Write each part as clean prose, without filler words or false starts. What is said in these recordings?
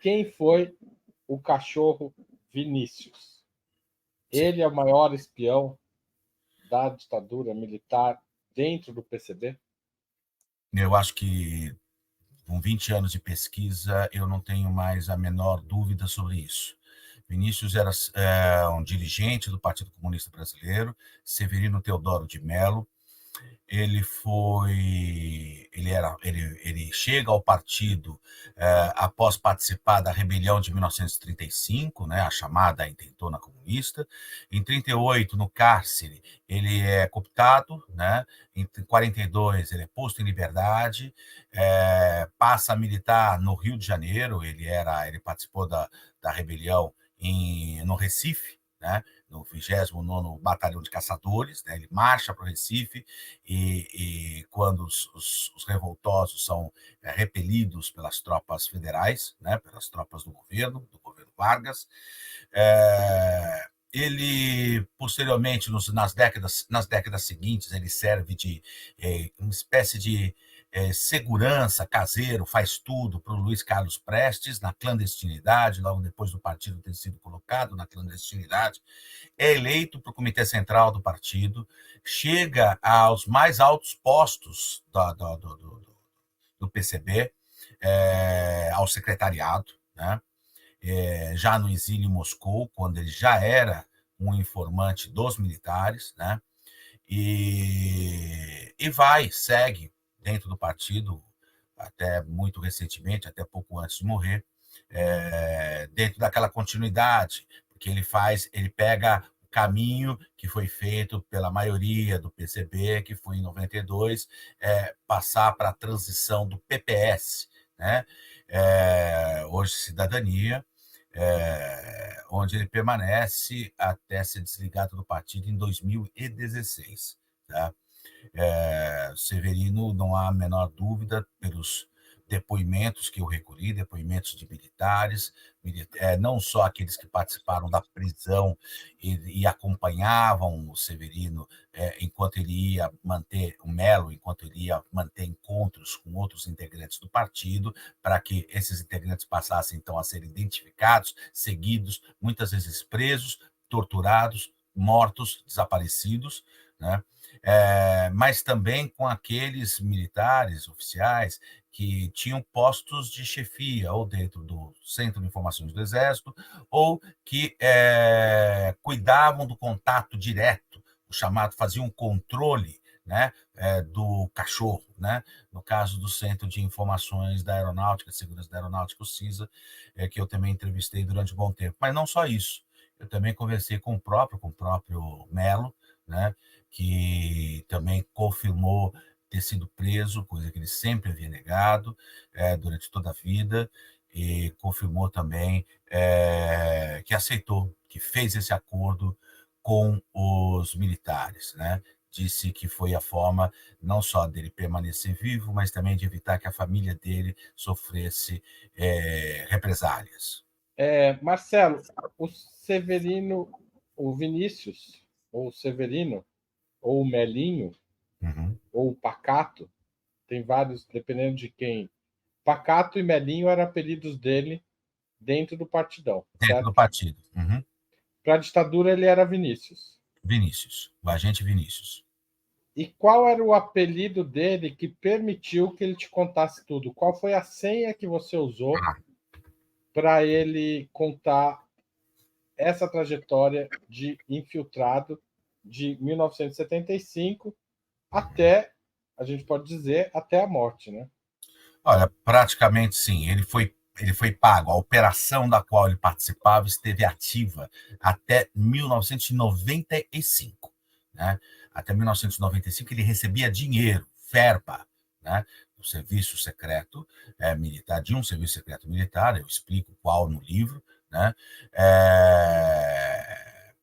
quem foi o cachorro Vinícius. Ele é o maior espião da ditadura militar dentro do PCB? Eu acho que, com 20 anos de pesquisa, eu não tenho mais a menor dúvida sobre isso. Vinícius era um dirigente do Partido Comunista Brasileiro, Severino Teodoro de Mello. Ele chega ao partido após participar da rebelião de 1935, né, a chamada Intentona Comunista. Em 38, no cárcere, ele é cooptado, né? Em 42, ele é posto em liberdade, passa a militar no Rio de Janeiro. Ele participou da rebelião no Recife, né, no 29º Batalhão de Caçadores, né? Ele marcha para o Recife e quando os revoltosos são repelidos pelas tropas federais, né, pelas tropas do governo Vargas, ele, posteriormente, nas décadas seguintes, ele serve de uma espécie de segurança caseiro, faz tudo para o Luiz Carlos Prestes, na clandestinidade, logo depois do partido ter sido colocado na clandestinidade. É eleito para o Comitê Central do partido, chega aos mais altos postos do PCB, ao secretariado, né? Já no exílio em Moscou, quando ele já era um informante dos militares, né? E segue dentro do partido, até muito recentemente, até pouco antes de morrer, dentro daquela continuidade, porque ele pega o caminho que foi feito pela maioria do PCB, que foi em 92, passar para a transição do PPS, né? Hoje Cidadania, onde ele permanece até ser desligado do partido em 2016. Tá? Severino, não há a menor dúvida, pelos depoimentos que eu recolhi, depoimentos de militares, não só aqueles que participaram da prisão e acompanhavam o Severino enquanto ele ia manter o Mello, enquanto ele ia manter encontros com outros integrantes do partido, para que esses integrantes passassem, então, a ser identificados, seguidos, muitas vezes presos, torturados, mortos, desaparecidos, né? Mas também com aqueles militares oficiais que tinham postos de chefia, ou dentro do Centro de Informações do Exército, ou que cuidavam do contato direto, o chamado, faziam um controle, né, do cachorro, né? No caso do Centro de Informações da Aeronáutica, Segurança da Aeronáutica, o CISA, que eu também entrevistei durante um bom tempo. Mas não só isso, eu também conversei com o próprio Mello, né, que também confirmou ter sido preso, coisa que ele sempre havia negado durante toda a vida, e confirmou também que aceitou, que fez esse acordo com os militares, né? Disse que foi a forma não só dele permanecer vivo, mas também de evitar que a família dele sofresse represálias. Marcelo, o Severino, o Vinícius, ou o Severino, ou o Melinho, ou o Pacato, tem vários, dependendo de quem. Pacato e Melinho eram apelidos dele dentro do partidão, Dentro do certo? partido. Para a ditadura, ele era Vinícius. Vinícius, o agente Vinícius. E qual era o apelido dele que permitiu que ele te contasse tudo? Qual foi a senha que você usou para ele contar essa trajetória de infiltrado de 1975 até, a gente pode dizer, até a morte, né? Olha, praticamente sim. Ele foi pago. A operação da qual ele participava esteve ativa até 1995. Né? Até 1995 ele recebia dinheiro, verba, né, do serviço secreto militar, de um serviço secreto militar, eu explico qual no livro, né,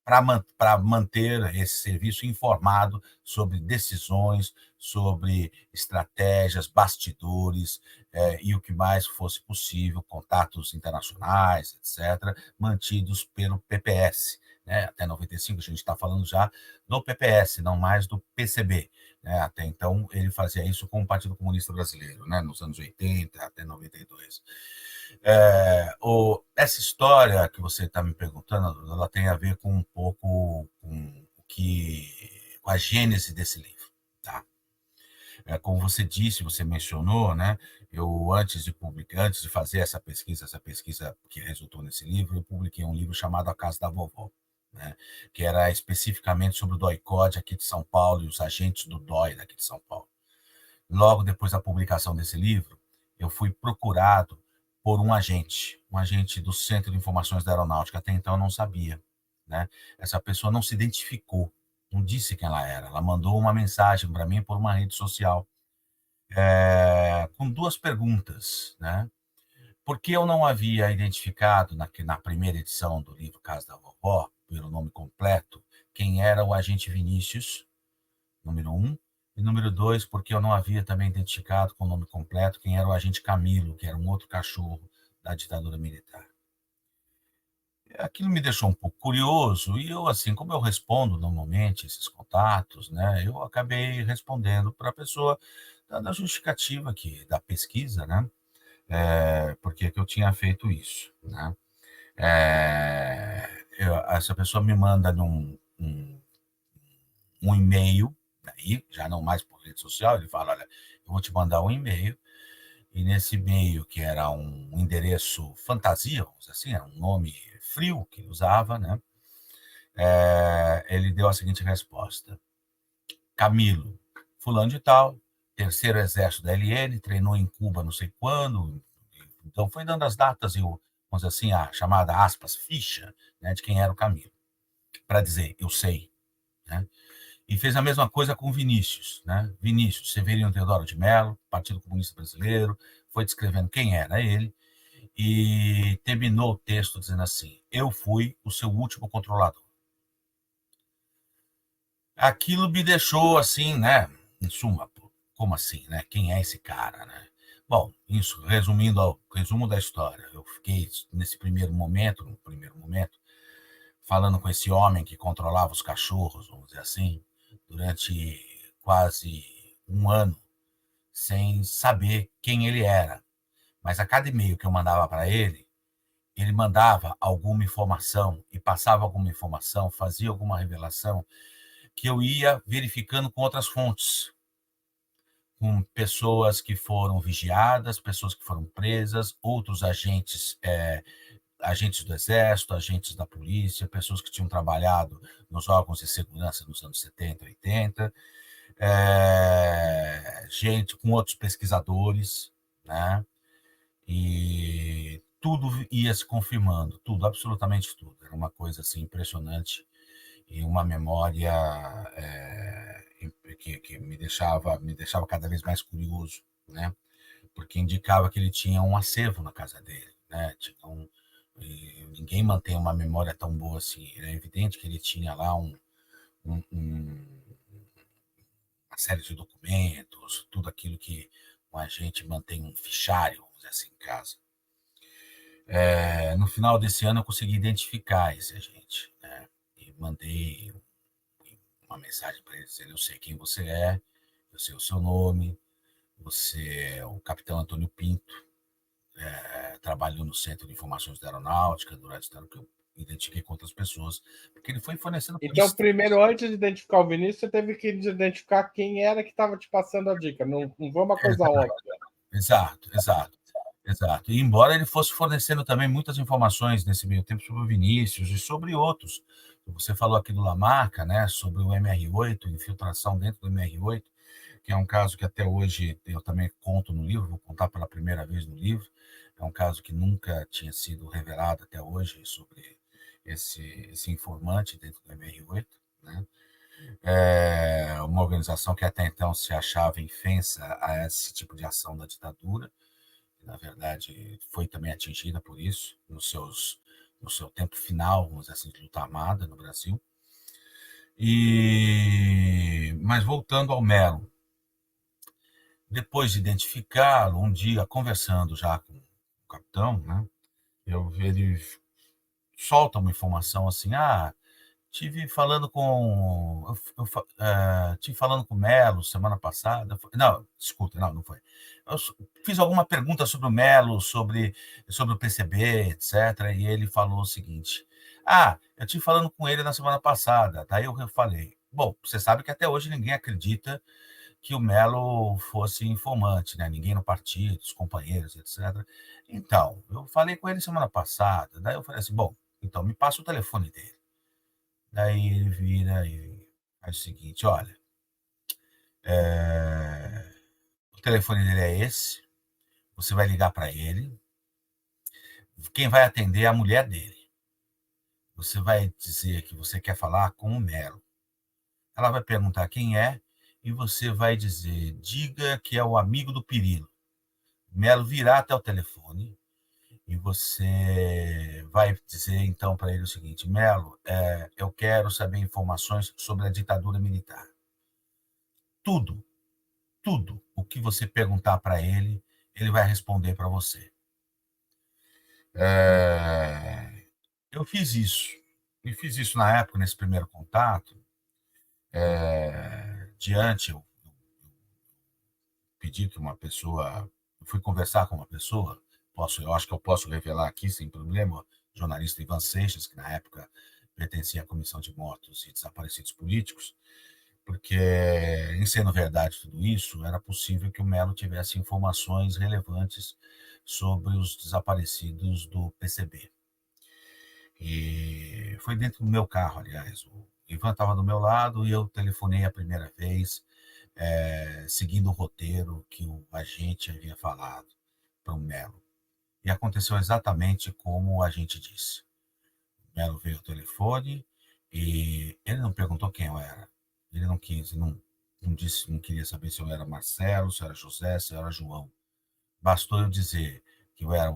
para manter esse serviço informado sobre decisões, sobre estratégias, bastidores, e o que mais fosse possível, contatos internacionais, etc., mantidos pelo PPS. Né? Até 95, a gente está falando já do PPS, não mais do PCB. Né? Até então, ele fazia isso com o Partido Comunista Brasileiro, né? Nos anos 80 até 92. Essa história que você está me perguntando, ela tem a ver com um pouco com a gênese desse livro, tá? Como você disse, você mencionou, né? Eu antes de fazer essa pesquisa que resultou nesse livro, eu publiquei um livro chamado A Casa da Vovó, né? Que era especificamente sobre o DOI-CODE aqui de São Paulo e os agentes do DOI daqui de São Paulo. Logo depois da publicação desse livro, eu fui procurado por um agente do Centro de Informações da Aeronáutica. Até então eu não sabia, né? Essa pessoa não se identificou, não disse quem ela era. Ela mandou uma mensagem para mim por uma rede social, com duas perguntas, né? Por que eu não havia identificado na primeira edição do livro Casa da Vovó, pelo nome completo, quem era o agente Vinícius, número 1, e número 2, porque eu não havia também identificado com o nome completo quem era o agente Camilo, que era um outro cachorro da ditadura militar. Aquilo me deixou um pouco curioso e eu, assim, como eu respondo normalmente esses contatos, né, eu acabei respondendo para a pessoa, dando a justificativa aqui da pesquisa, né, porque que eu tinha feito isso, né. Essa pessoa me manda um e-mail, aí, já não mais por rede social, ele fala, olha, eu vou te mandar um e-mail, e nesse e-mail, que era um endereço fantasia, vamos dizer assim, era um nome frio que ele usava, né? Ele deu a seguinte resposta: Camilo, fulano de tal, terceiro exército da LN, treinou em Cuba não sei quando, então foi dando as datas e vamos dizer assim, a chamada, aspas, ficha, né, de quem era o Camilo, para dizer, eu sei, né? E fez a mesma coisa com Vinícius, né? Vinícius Severino Teodoro de Mello, Partido Comunista Brasileiro, foi descrevendo quem era ele e terminou o texto dizendo assim: eu fui o seu último controlador. Aquilo me deixou assim, né? Em suma, como assim, né? Quem é esse cara, né? Bom, isso, resumo da história. Eu fiquei nesse primeiro momento, falando com esse homem que controlava os cachorros, vamos dizer assim, durante quase um ano, sem saber quem ele era. Mas a cada e-mail que eu mandava para ele mandava alguma informação e passava alguma informação, fazia alguma revelação que eu ia verificando com outras fontes, com pessoas que foram vigiadas, pessoas que foram presas, outros agentes do Exército, agentes da polícia, pessoas que tinham trabalhado nos órgãos de segurança nos anos 70, 80, gente com outros pesquisadores, né? E tudo ia se confirmando, tudo, absolutamente tudo. Era uma coisa assim impressionante e uma memória que me deixava cada vez mais curioso, né? Porque indicava que ele tinha um acervo na casa dele, né? Ninguém mantém uma memória tão boa assim. É evidente que ele tinha lá uma série de documentos, tudo aquilo que a gente mantém um fichário, vamos dizer assim, em casa. No final desse ano eu consegui identificar esse agente, né? E mandei uma mensagem para ele dizendo: eu sei quem você é, eu sei o seu nome, você é o capitão Antônio Pinto, trabalhou no Centro de Informações da Aeronáutica durante o tempo que eu identifiquei com outras pessoas, porque ele foi fornecendo Então, pistas. primeiro, antes de identificar o Vinícius, você teve que identificar quem era que estava te passando a dica. Não foi uma coisa óbvia. Exato, exato, exato. E embora ele fosse fornecendo também muitas informações nesse meio tempo sobre o Vinícius e sobre outros, você falou aqui do Lamarca, né, sobre o MR8, infiltração dentro do MR8, que é um caso que até hoje eu também conto no livro, vou contar pela primeira vez no livro. É um caso que nunca tinha sido revelado até hoje sobre esse informante dentro do MR8, né? Uma organização que até então se achava infensa a esse tipo de ação da ditadura, que, na verdade, foi também atingida por isso no seu tempo final, vamos dizer assim, de luta armada no Brasil. Mas voltando ao Melo, depois de identificá-lo, um dia, conversando já com o capitão, né, ele solta uma informação assim: Tive falando com tive falando com o Melo semana passada, não, escuta, não foi. Fiz alguma pergunta sobre o Melo, sobre o PCB, etcétera, e ele falou o seguinte: "Ah, eu tive falando com ele na semana passada", daí eu falei: "Bom, você sabe que até hoje ninguém acredita que o Melo fosse informante, né, ninguém no partido, os companheiros, etcétera. Então, eu falei com ele semana passada", daí eu falei assim: "Bom, então me passa o telefone dele". Daí ele vira e faz o seguinte: "Olha, o telefone dele é esse, você vai ligar para ele, quem vai atender é a mulher dele. Você vai dizer que você quer falar com o Melo. Ela vai perguntar quem é e você vai dizer: 'Diga que é o amigo do Pirilo'. Melo virá até o telefone e você vai dizer então para ele o seguinte: 'Melo, eu quero saber informações sobre a ditadura militar'. Tudo. Tudo o que você perguntar para ele, ele vai responder para você. Eu fiz isso. E fiz isso na época, nesse primeiro contato. Diante, eu pedi que uma pessoa. Eu fui conversar com uma pessoa. Eu acho que eu posso revelar aqui sem problema. O jornalista Ivan Seixas, que na época pertencia à Comissão de Mortos e Desaparecidos Políticos, porque, em sendo verdade tudo isso, era possível que o Melo tivesse informações relevantes sobre os desaparecidos do PCB. E foi dentro do meu carro, aliás. O Ivan estava do meu lado e eu telefonei a primeira vez, seguindo o roteiro que o agente havia falado para o Melo. E aconteceu exatamente como o agente disse. O Melo veio ao telefone e ele não perguntou quem eu era. Ele não quis, não disse, não queria saber se eu era Marcelo, se eu era José, se eu era João. Bastou eu dizer que eu era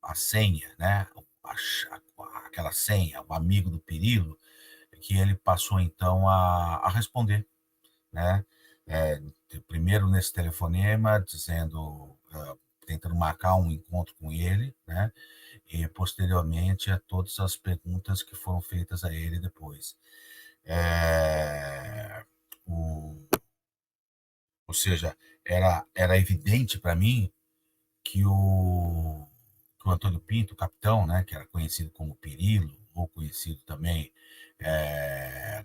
a senha, né? Aquela senha, o amigo do Pirilo, que ele passou então a responder, né? Primeiro nesse telefonema, dizendo, tentando marcar um encontro com ele, né? E posteriormente a todas as perguntas que foram feitas a ele depois. É, o, ou seja, era evidente para mim que o Antônio Pinto, o capitão, né, que era conhecido como Pirilo, ou conhecido também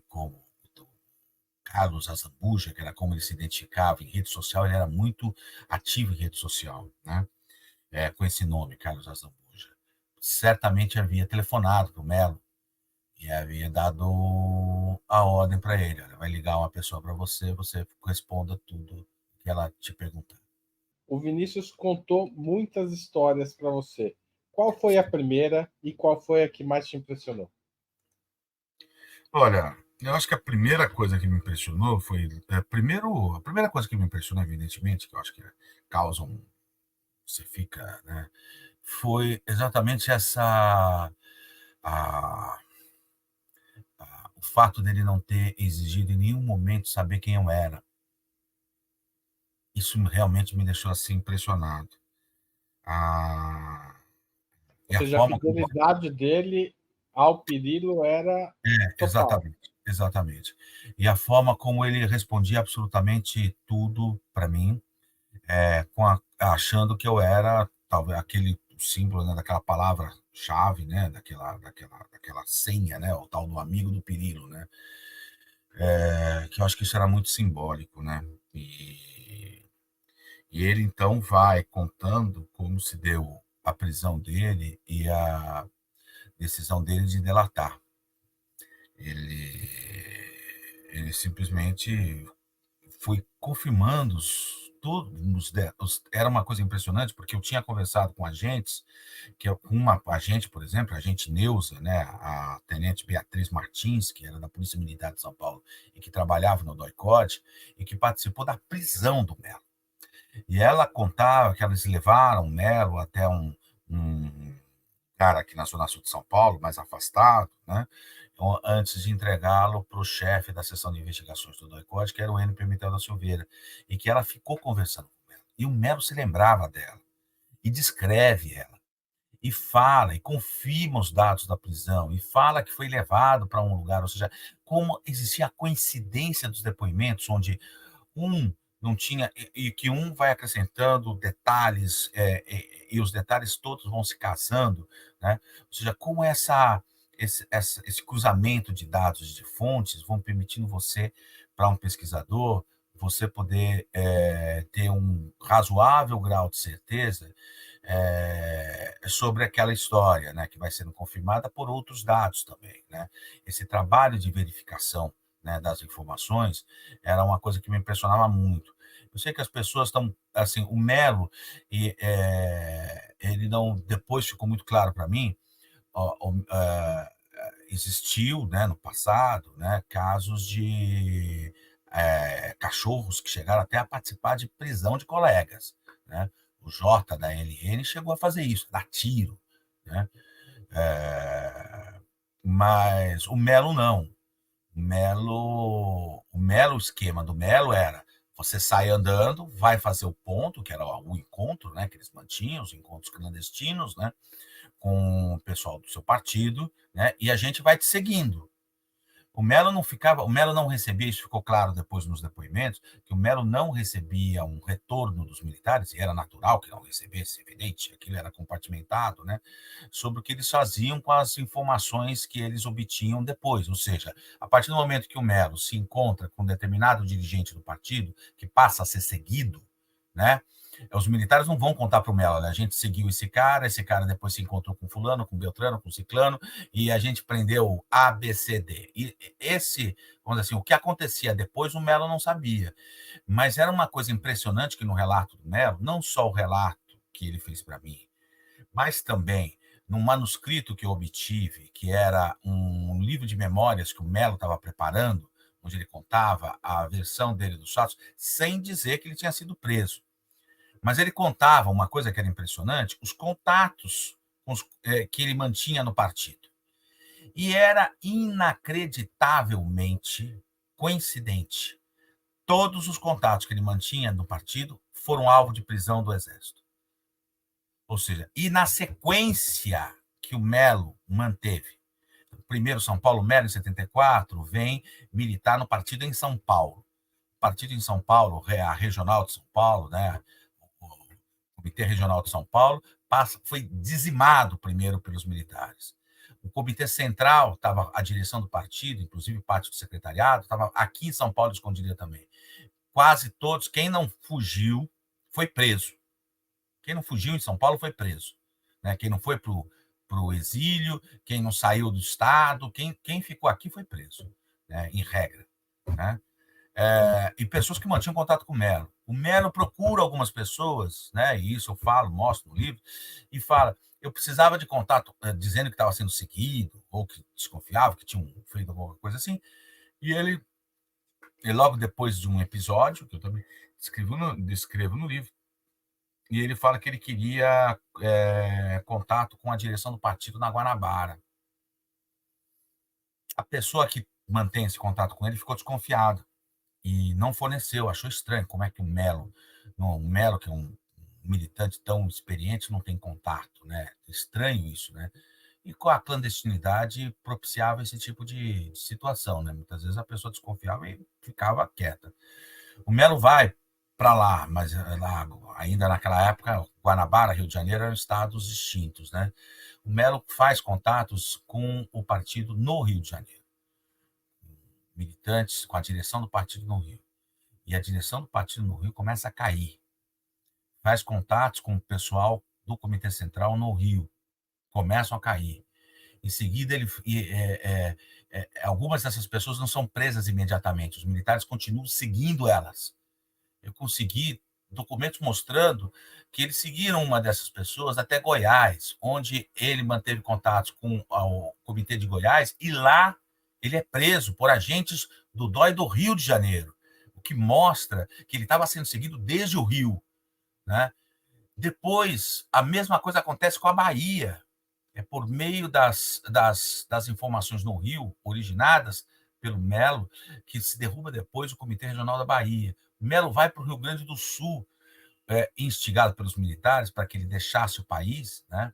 como Carlos Azambuja, que era como ele se identificava em rede social, ele era muito ativo em rede social, né, com esse nome, Carlos Azambuja. Certamente havia telefonado para o Melo e havia dado a ordem para ele: olha, vai ligar uma pessoa para você, você responda tudo que ela te perguntar. O Vinícius contou muitas histórias para você. Qual foi a primeira e qual foi a que mais te impressionou? Olha, eu acho que a primeira coisa que me impressionou foi, primeiro, a primeira coisa que me impressionou, evidentemente, que eu acho que causa você fica, né, foi exatamente a, o fato dele não ter exigido em nenhum momento saber quem eu era. Isso realmente me deixou assim impressionado. A, Ou e a seja, a forma como. fidelidade dele ao Pirilo era total. Exatamente, exatamente. E a forma como ele respondia absolutamente tudo para mim, achando que eu era talvez aquele símbolo, né, daquela palavra-chave, né, daquela senha, né, o tal do amigo do Pirilo, né, que eu acho que isso era muito simbólico, né, e ele então vai contando como se deu a prisão dele e a decisão dele de delatar. Ele, ele simplesmente foi confirmando era uma coisa impressionante, porque eu tinha conversado com agentes, uma agente, por exemplo, a agente Neuza, né, a tenente Beatriz Martins, que era da Polícia Militar de São Paulo e que trabalhava no DOI-CODE e que participou da prisão do Melo. E ela contava que eles levaram o Melo até um cara aqui na Zona Sul de São Paulo, mais afastado, né, antes de entregá-lo para o chefe da seção de investigações do DOI-CODE, que era o N. Pimentel da Silveira, e que ela ficou conversando com o Melo. E o Melo se lembrava dela, e descreve ela. e fala, e confirma os dados da prisão, e fala que foi levado para um lugar, ou seja, como existia a coincidência dos depoimentos, onde um não tinha, e que um vai acrescentando detalhes, e os detalhes todos vão se casando, né? Ou seja, como esse cruzamento de dados de fontes vão permitindo você, para um pesquisador, você poder ter um razoável grau de certeza sobre aquela história, né, que vai sendo confirmada por outros dados também, né? Esse trabalho de verificação, né, das informações era uma coisa que me impressionava muito. Eu sei que as pessoas estão, assim, o Melo, ele não, depois ficou muito claro para mim, existiu, né, no passado, né, casos de cachorros que chegaram até a participar de prisão de colegas, né? O Jota da LN chegou a fazer isso, dar tiro, né? Mas o Melo não. O esquema do Melo era: você sai andando, vai fazer o ponto, que era o encontro, né, que eles mantinham, os encontros clandestinos, né, com o pessoal do seu partido, né, e a gente vai te seguindo. O Melo não recebia, isso ficou claro depois nos depoimentos, que o Melo não recebia um retorno dos militares, e era natural que não recebesse, evidente, aquilo era compartimentado, né, sobre o que eles faziam com as informações que eles obtinham depois. Ou seja, a partir do momento que o Melo se encontra com um determinado dirigente do partido, que passa a ser seguido, né, os militares não vão contar para o Melo: a gente seguiu esse cara depois se encontrou com fulano, com Beltrano, com Ciclano, e a gente prendeu ABCD. E vamos dizer assim, o que acontecia depois o Melo não sabia. Mas era uma coisa impressionante que no relato do Melo, não só o relato que ele fez para mim, mas também num manuscrito que eu obtive, que era um livro de memórias que o Melo estava preparando, onde ele contava a versão dele dos fatos, sem dizer que ele tinha sido preso. Mas ele contava uma coisa que era impressionante: os contatos que ele mantinha no partido. E era inacreditavelmente coincidente. Todos os contatos que ele mantinha no partido foram alvo de prisão do Exército. Ou seja, e na sequência que o Melo manteve, primeiro São Paulo, Melo em 74, vem militar no partido em São Paulo. O partido em São Paulo, a Regional de São Paulo, né, o Comitê Regional de São Paulo, foi dizimado primeiro pelos militares. O Comitê Central, estava a direção do partido, inclusive parte do secretariado, estava aqui em São Paulo, escondida também. Quase todos, quem não fugiu, foi preso. Quem não fugiu em São Paulo foi preso, né? Quem não foi para o exílio, quem não saiu do Estado, quem ficou aqui foi preso, né? Em regra, né? E pessoas que mantinham contato com o Melo. O Melo procura algumas pessoas, né? E isso eu falo, mostro no livro, e fala: eu precisava de contato, dizendo que estava sendo seguido, ou que desconfiava que tinham feito alguma coisa assim. E ele logo depois de um episódio, que eu também descrevo no livro, e ele fala que ele queria contato com a direção do partido na Guanabara. A pessoa que mantém esse contato com ele ficou desconfiada e não forneceu, achou estranho como é que o Melo, que é um militante tão experiente, não tem contato, né? Estranho isso, né? E com a clandestinidade propiciava esse tipo de situação, né? Muitas vezes a pessoa desconfiava e ficava quieta. O Melo vai para lá, mas lá, ainda naquela época, Guanabara, Rio de Janeiro eram estados distintos, né? O Melo faz contatos com o partido no Rio de Janeiro, militantes com a direção do partido no Rio. E a direção do partido no Rio começa a cair. Faz contatos com o pessoal do Comitê Central no Rio, começam a cair. Em seguida, algumas dessas pessoas não são presas imediatamente, os militares continuam seguindo elas. Eu consegui documentos mostrando que eles seguiram uma dessas pessoas até Goiás, onde ele manteve contatos com o Comitê de Goiás, e lá ele é preso por agentes do DOI do Rio de Janeiro, o que mostra que ele estava sendo seguido desde o Rio, né? Depois, a mesma coisa acontece com a Bahia. É por meio das informações no Rio, originadas pelo Melo, que se derruba depois o Comitê Regional da Bahia. O Melo vai para o Rio Grande do Sul, instigado pelos militares para que ele deixasse o país, né?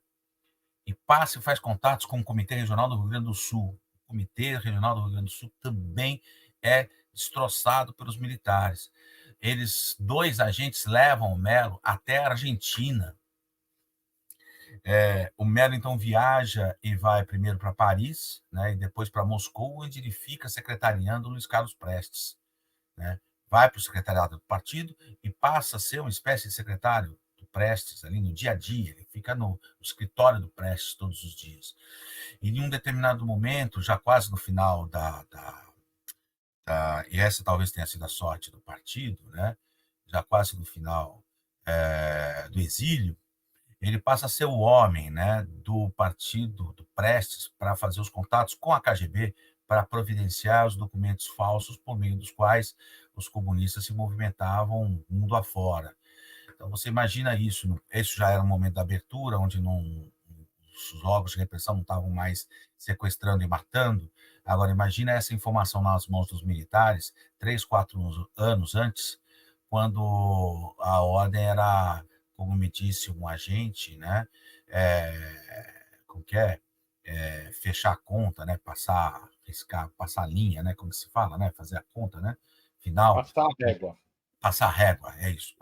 e passa e faz contatos com o Comitê Regional do Rio Grande do Sul. O Comitê Regional do Rio Grande do Sul também é destroçado pelos militares. Eles, 2 agentes, levam o Melo até a Argentina. O Melo, então, viaja e vai primeiro para Paris, né, e depois para Moscou, onde ele fica secretariando o Luiz Carlos Prestes. Né? Vai para o secretariado do partido e passa a ser uma espécie de secretário do Prestes, ali no dia a dia. Ele fica no escritório do Prestes todos os dias. E em um determinado momento, já quase no final e essa talvez tenha sido a sorte do partido, né? Já quase no final do exílio, ele passa a ser o homem, né, do partido do Prestes para fazer os contatos com a KGB para providenciar os documentos falsos por meio dos quais os comunistas se movimentavam mundo afora. Então você imagina isso, isso já era um momento da abertura, onde os órgãos de repressão não estavam mais sequestrando e matando. Agora imagina essa informação nas mãos dos militares 3, 4 anos antes, quando a ordem era, como me disse um agente, né, como que é? Fechar a conta, né, passar, riscar, passar a linha, né, como se fala, né, fazer a conta, né, final, Passar a régua. passar a régua, é isso,